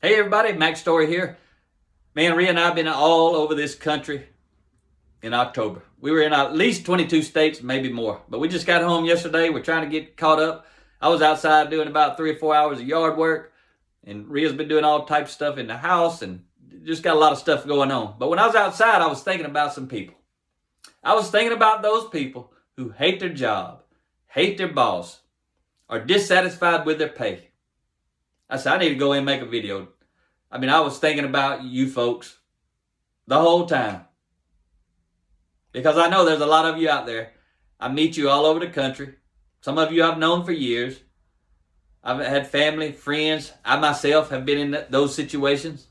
Hey everybody, Max Story here. Man, Rhea and I have been all over this country in October. We were in at least 22 states, maybe more. But we just got home yesterday. We're trying to get caught up. I was outside doing about 3 or 4 hours of yard work. And Rhea's been doing all types of stuff in the house and just got a lot of stuff going on. But when I was outside, I was thinking about some people. I was thinking about those people who hate their job, hate their boss, are dissatisfied with their pay. I said, I need to go in and make a video. I was thinking about you folks the whole time. Because I know there's a lot of you out there. I meet you all over the country. Some of you I've known for years. I've had family, friends. I myself have been in those situations.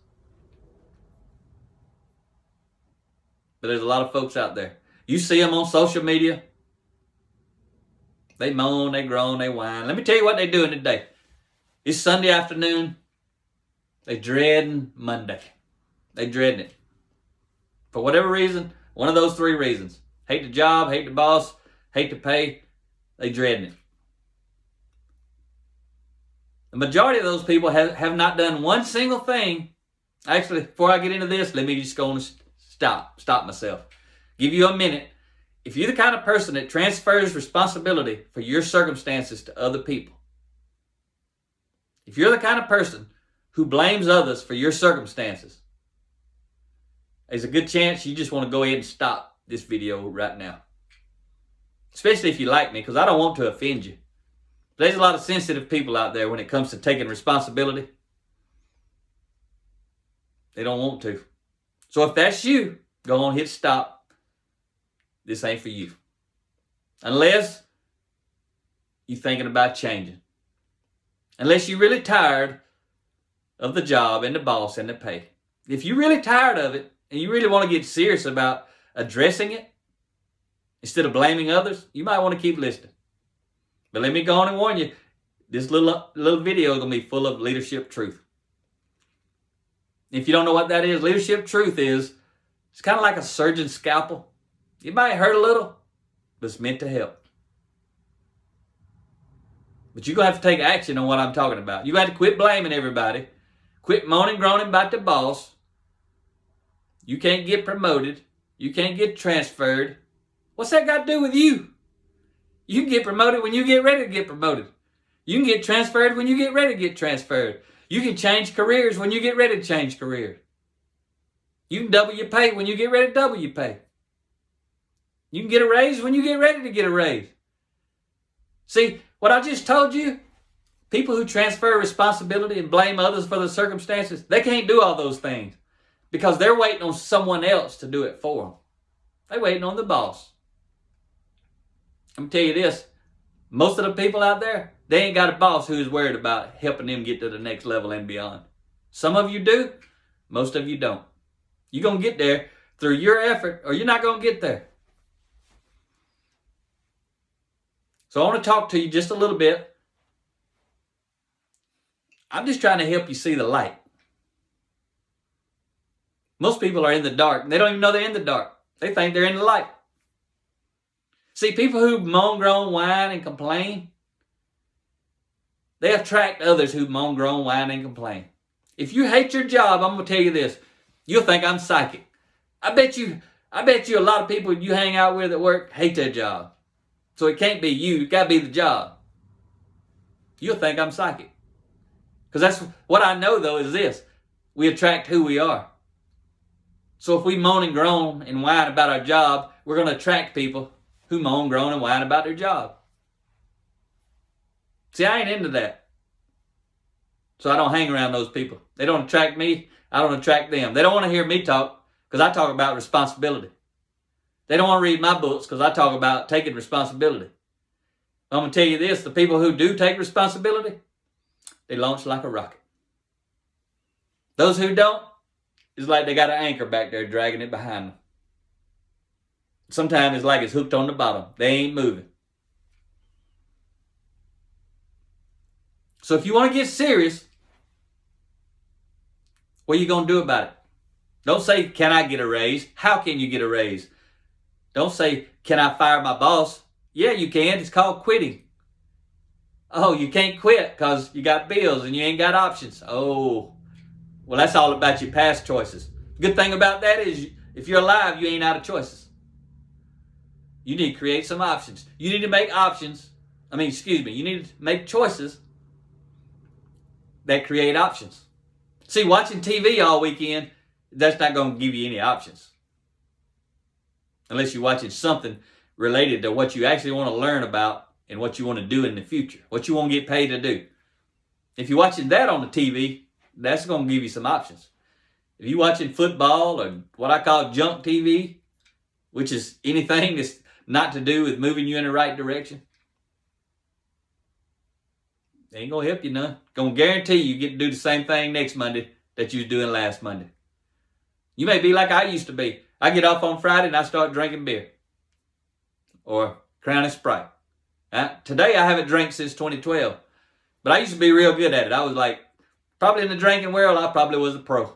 But there's a lot of folks out there. You see them on social media. They moan, they groan, they whine. Let me tell you what they're doing today. It's Sunday afternoon. They dreading Monday. They dreading it. For whatever reason, one of those 3 reasons. Hate the job, hate the boss, hate the pay. They dreading it. The majority of those people have not done one single thing. Actually, before I get into this, let me just go and stop myself. Give you a minute. If you're the kind of person that transfers responsibility for your circumstances to other people, if you're the kind of person who blames others for your circumstances, there's a good chance you just want to go ahead and stop this video right now. Especially if you like me, because I don't want to offend you. There's a lot of sensitive people out there when it comes to taking responsibility. They don't want to. So if that's you, go on, hit stop. This ain't for you. Unless you're thinking about changing. Unless you're really tired of the job and the boss and the pay. If you're really tired of it and you really want to get serious about addressing it instead of blaming others, you might want to keep listening. But let me go on and warn you, this little video is going to be full of leadership truth. If you don't know what that is, leadership truth is, it's kind of like a surgeon's scalpel. It might hurt a little, but it's meant to help. But you're going to have to take action on what I'm talking about. You got to quit blaming everybody. Quit moaning, groaning about the boss. You can't get promoted. You can't get transferred. What's that got to do with you? You can get promoted when you get ready to get promoted. You can get transferred when you get ready to get transferred. You can change careers when you get ready to change careers. You can double your pay when you get ready to double your pay. You can get a raise when you get ready to get a raise. See, what I just told you, people who transfer responsibility and blame others for the circumstances, they can't do all those things because they're waiting on someone else to do it for them. They're waiting on the boss. Let me tell you this, most of the people out there, they ain't got a boss who's worried about helping them get to the next level and beyond. Some of you do, most of you don't. You're going to get there through your effort or you're not going to get there. So I want to talk to you just a little bit. I'm just trying to help you see the light. Most people are in the dark. They don't even know they're in the dark. They think they're in the light. See, people who moan, groan, whine, and complain, they attract others who moan, groan, whine, and complain. If you hate your job, I'm going to tell you this. You'll think I'm psychic. I bet you a lot of people you hang out with at work hate their job. So it can't be you. It got to be the job. You'll think I'm psychic. Because that's what I know, though, is this. We attract who we are. So if we moan and groan and whine about our job, we're going to attract people who moan, groan, and whine about their job. See, I ain't into that. So I don't hang around those people. They don't attract me. I don't attract them. They don't want to hear me talk because I talk about responsibility. They don't want to read my books because I talk about taking responsibility. I'm going to tell you this, the people who do take responsibility, they launch like a rocket. Those who don't, it's like they got an anchor back there dragging it behind them. Sometimes it's like it's hooked on the bottom. They ain't moving. So if you want to get serious, what are you going to do about it? Don't say, can I get a raise? How can you get a raise? Don't say, can I fire my boss? Yeah, you can. It's called quitting. Oh, you can't quit because you got bills and you ain't got options. Oh, Well, that's all about your past choices. Good thing about that is if you're alive, you ain't out of choices. You need to create some options. You need to make options. You need to make choices that create options. See, watching TV all weekend, that's not going to give you any options. Unless you're watching something related to what you actually want to learn about and what you want to do in the future, what you want to get paid to do. If you're watching that on the TV, that's going to give you some options. If you're watching football or what I call junk TV, which is anything that's not to do with moving you in the right direction, it ain't going to help you none. Going to guarantee you get to do the same thing next Monday that you was doing last Monday. You may be like I used to be. I get off on Friday and I start drinking beer. Or Crown and Sprite. Today I haven't drank since 2012. But I used to be real good at it. I was like, probably in the drinking world, I probably was a pro.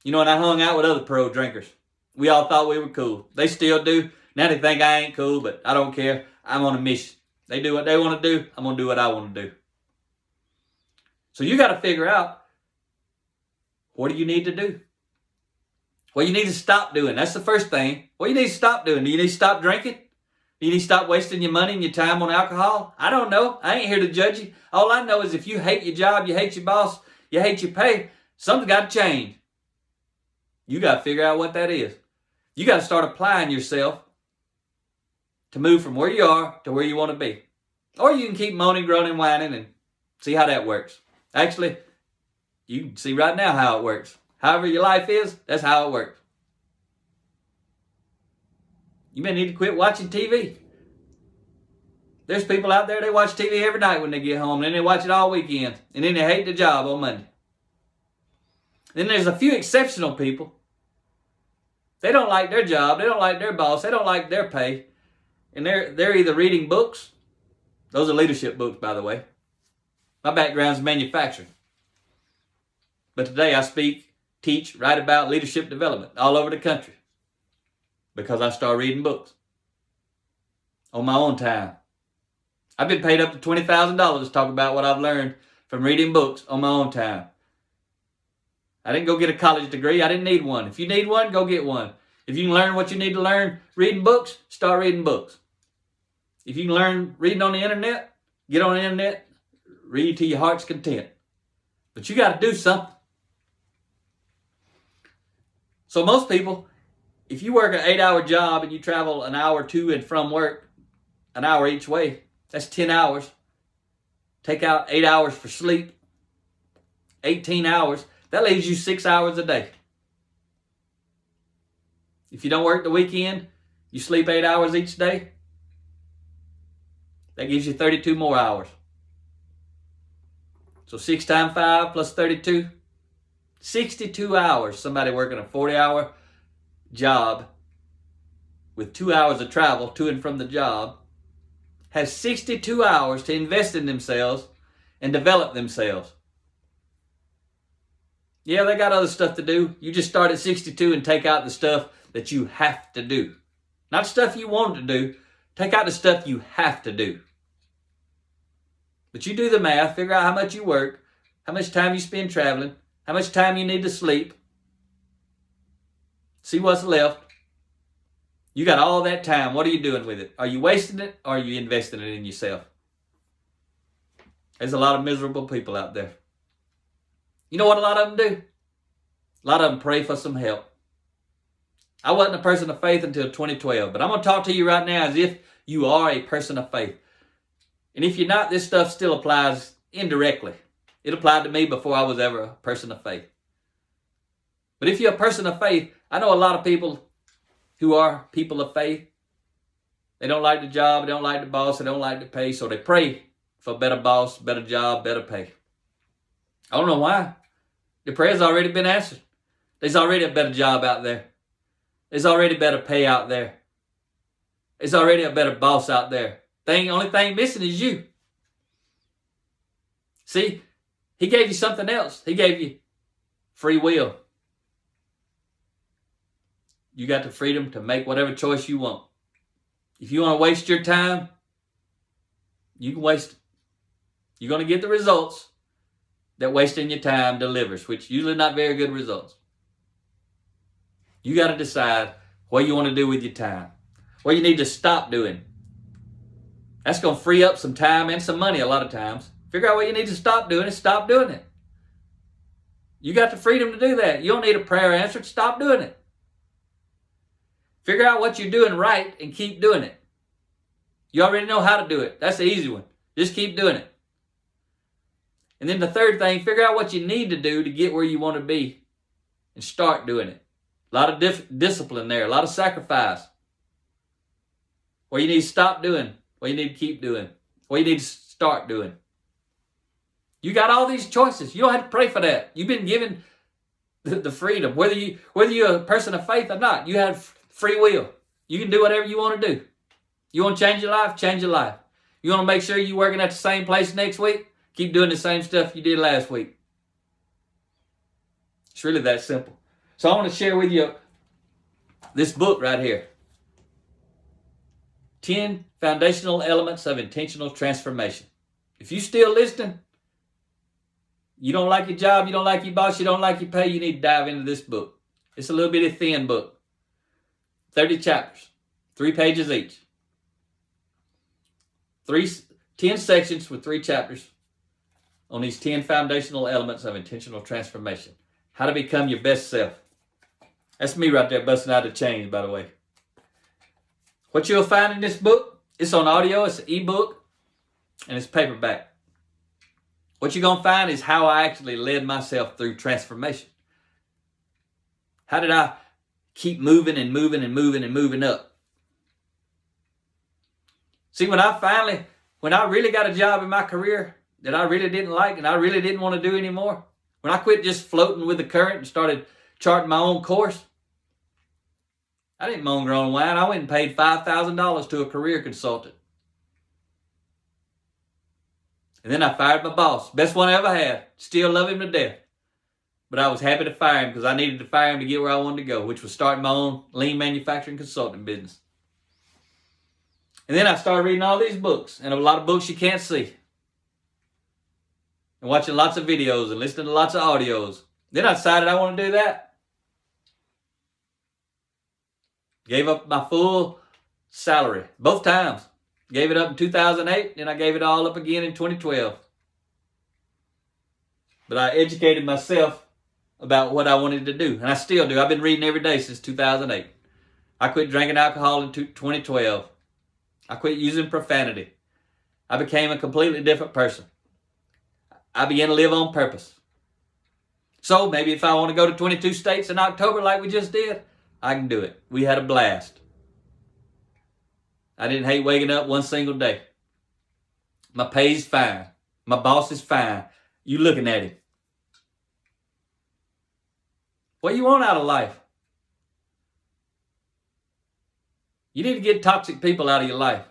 You know, and I hung out with other pro drinkers. We all thought we were cool. They still do. Now they think I ain't cool, but I don't care. I'm on a mission. They do what they want to do. I'm going to do what I want to do. So you got to figure out, what do you need to do? What you need to stop doing. That's the first thing. What you need to stop doing. Do you need to stop drinking? Do you need to stop wasting your money and your time on alcohol? I don't know. I ain't here to judge you. All I know is if you hate your job, you hate your boss, you hate your pay, something's got to change. You got to figure out what that is. You got to start applying yourself to move from where you are to where you want to be. Or you can keep moaning, groaning, whining and see how that works. Actually, you can see right now how it works. However your life is, that's how it works. You may need to quit watching TV. There's people out there, they watch TV every night when they get home, and then they watch it all weekend, and then they hate the job on Monday. Then there's a few exceptional people. They don't like their job, they don't like their boss, they don't like their pay, and they're either reading books. Those are leadership books, by the way. My background's manufacturing. But today I teach, write about leadership development all over the country. Because I started reading books. On my own time. I've been paid up to $20,000 to talk about what I've learned from reading books on my own time. I didn't go get a college degree. I didn't need one. If you need one, go get one. If you can learn what you need to learn reading books, start reading books. If you can learn reading on the internet, get on the internet, read to your heart's content. But you got to do something. So most people, if you work an 8-hour job and you travel an hour to and from work, an hour each way, that's 10 hours. Take out 8 hours for sleep, 18 hours. That leaves you 6 hours a day. If you don't work the weekend, you sleep 8 hours each day. That gives you 32 more hours. So 6 times 5 plus 32, 62 hours. Somebody working a 40-hour job with 2 hours of travel to and from the job has 62 hours to invest in themselves and develop themselves. Yeah, they got other stuff to do. You just start at 62 and take out the stuff that you have to do. Not stuff you want to do. Take out the stuff you have to do. But you do the math, figure out how much you work, how much time you spend traveling, how much time you need to sleep. See what's left. You got all that time. What are you doing with it? Are you wasting it or are you investing it in yourself? There's a lot of miserable people out there. You know what a lot of them do? A lot of them pray for some help. I wasn't a person of faith until 2012, but I'm going to talk to you right now as if you are a person of faith. And if you're not, this stuff still applies indirectly. It applied to me before I was ever a person of faith. But if you're a person of faith, I know a lot of people who are people of faith. They don't like the job, they don't like the boss, they don't like the pay, so they pray for a better boss, better job, better pay. I don't know why. The prayer's already been answered. There's already a better job out there. There's already better pay out there. There's already a better boss out there. Only thing missing is you. See, he gave you something else. He gave you free will. You got the freedom to make whatever choice you want. If you want to waste your time, you can waste it. You're going to get the results, that wasting your time delivers, which usually not very good results. You got to decide what you want to do with your time, what you need to stop doing. That's going to free up some time and some money a lot of times. Figure out what you need to stop doing and stop doing it. You got the freedom to do that. You don't need a prayer answered. Stop doing it. Figure out what you're doing right and keep doing it. You already know how to do it. That's the easy one. Just keep doing it. And then the third thing, figure out what you need to do to get where you want to be and start doing it. A lot of discipline there, a lot of sacrifice. What you need to stop doing, what you need to keep doing, what you need to start doing. You got all these choices. You don't have to pray for that. You've been given the freedom. Whether you're a person of faith or not, you have free will. You can do whatever you want to do. You want to change your life? Change your life. You want to make sure you're working at the same place next week? Keep doing the same stuff you did last week. It's really that simple. So I want to share with you this book right here. 10 Foundational Elements of Intentional Transformation. If you're still listening, you don't like your job, you don't like your boss, you don't like your pay, you need to dive into this book. It's a little bitty thin book. 30 chapters, 3 pages each. 10 sections with 3 chapters on these 10 foundational elements of intentional transformation. How to become your best self. That's me right there busting out the chains, by the way. What you'll find in this book, it's on audio, it's an ebook, and it's paperback. What you're going to find is how I actually led myself through transformation. How did I keep moving and moving and moving and moving up? See, when I really got a job in my career that I really didn't like and I really didn't want to do anymore, when I quit just floating with the current and started charting my own course, I didn't moan, groan, and whine. I went and paid $5,000 to a career consultant. And then I fired my boss. Best one I ever had. Still love him to death. But I was happy to fire him because I needed to fire him to get where I wanted to go, which was starting my own lean manufacturing consulting business. And then I started reading all these books, and a lot of books you can't see. And watching lots of videos and listening to lots of audios. Then I decided I want to do that. Gave up my full salary, both times. Gave it up in 2008, and I gave it all up again in 2012. But I educated myself about what I wanted to do, and I still do. I've been reading every day since 2008. I quit drinking alcohol in 2012. I quit using profanity. I became a completely different person. I began to live on purpose. So maybe if I want to go to 22 states in October like we just did, I can do it. We had a blast. I didn't hate waking up one single day. My pay's fine. My boss is fine. You looking at him. What do you want out of life? You need to get toxic people out of your life.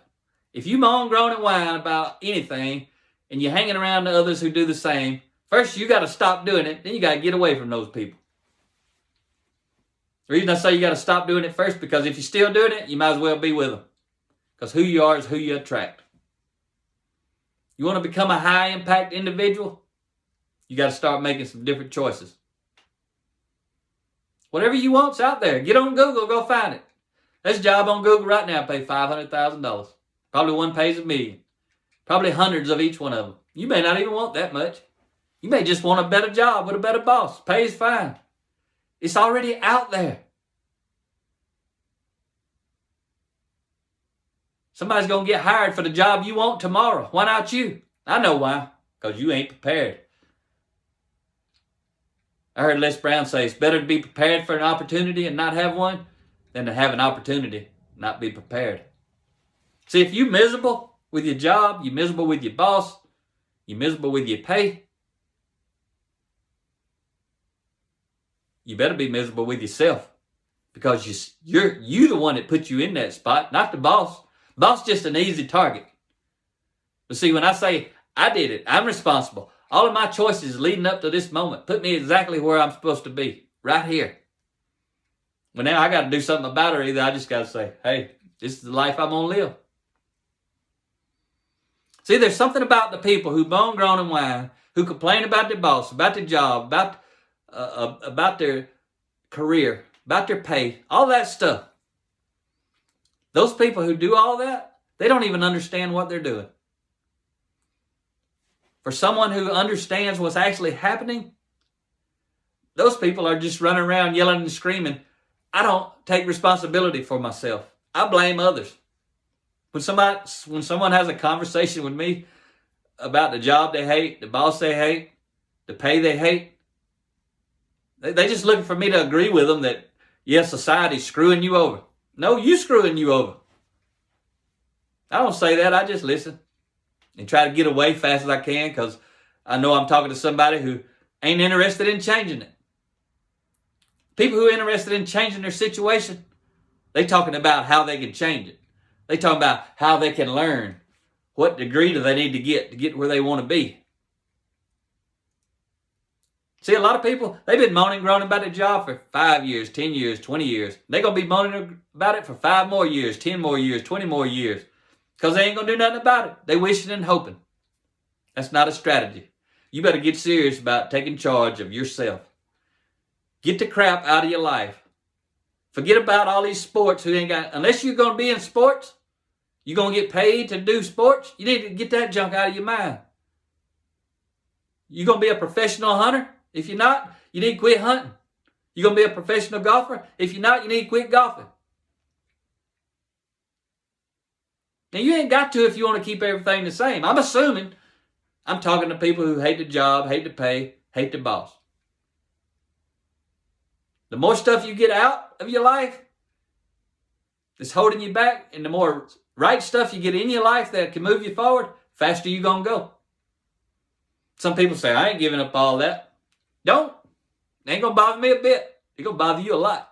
If you moan, groan, and whine about anything, and you're hanging around to others who do the same, first you got to stop doing it, then you got to get away from those people. The reason I say you got to stop doing it first, because if you're still doing it, you might as well be with them. Because who you are is who you attract. You want to become a high-impact individual? You got to start making some different choices. Whatever you want's out there. Get on Google, go find it. There's a job on Google right now, pay $500,000. Probably one pays $1 million. Probably hundreds of each one of them. You may not even want that much. You may just want a better job with a better boss. Pays fine. It's already out there. Somebody's going to get hired for the job you want tomorrow. Why not you? I know why. Because you ain't prepared. I heard Les Brown say it's better to be prepared for an opportunity and not have one than to have an opportunity and not be prepared. See, if you're miserable with your job, you're miserable with your boss, you're miserable with your pay, you better be miserable with yourself, because you're the one that put you in that spot, not the boss. Boss just an easy target. But see, when I say I did it, I'm responsible. All of my choices leading up to this moment put me exactly where I'm supposed to be, right here. But now I got to do something about it. Either I just got to say, hey, this is the life I'm going to live. See, there's something about the people who moan, groan, and whine, who complain about their boss, about their job, about their career, about their pay, all that stuff. Those people who do all that, they don't even understand what they're doing. For someone who understands what's actually happening, those people are just running around yelling and screaming. I don't take responsibility for myself. I blame others. When someone has a conversation with me about the job they hate, the boss they hate, the pay they hate, they just looking for me to agree with them that, yes, society's screwing you over. No, you screwing you over. I don't say that. I just listen and try to get away fast as I can because I know I'm talking to somebody who ain't interested in changing it. People who are interested in changing their situation, they talking about how they can change it. They talking about how they can learn. What degree do they need to get where they want to be? See, a lot of people, they've been moaning and groaning about their job for 5 years, 10 years, 20 years. They're going to be moaning about it for 5 more years, 10 more years, 20 more years. Because they ain't going to do nothing about it. They wishing and hoping. That's not a strategy. You better get serious about taking charge of yourself. Get the crap out of your life. Forget about all these sports who ain't got, unless you're going to be in sports, you're going to get paid to do sports, you need to get that junk out of your mind. You're going to be a professional hunter? If you're not, you need to quit hunting. You're going to be a professional golfer? If you're not, you need to quit golfing. Now, you ain't got to if you want to keep everything the same. I'm assuming I'm talking to people who hate the job, hate the pay, hate the boss. The more stuff you get out of your life that's holding you back, and the more right stuff you get in your life that can move you forward, faster you're going to go. Some people say, I ain't giving up all that. Don't. It ain't going to bother me a bit. It's going to bother you a lot.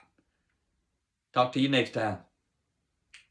Talk to you next time.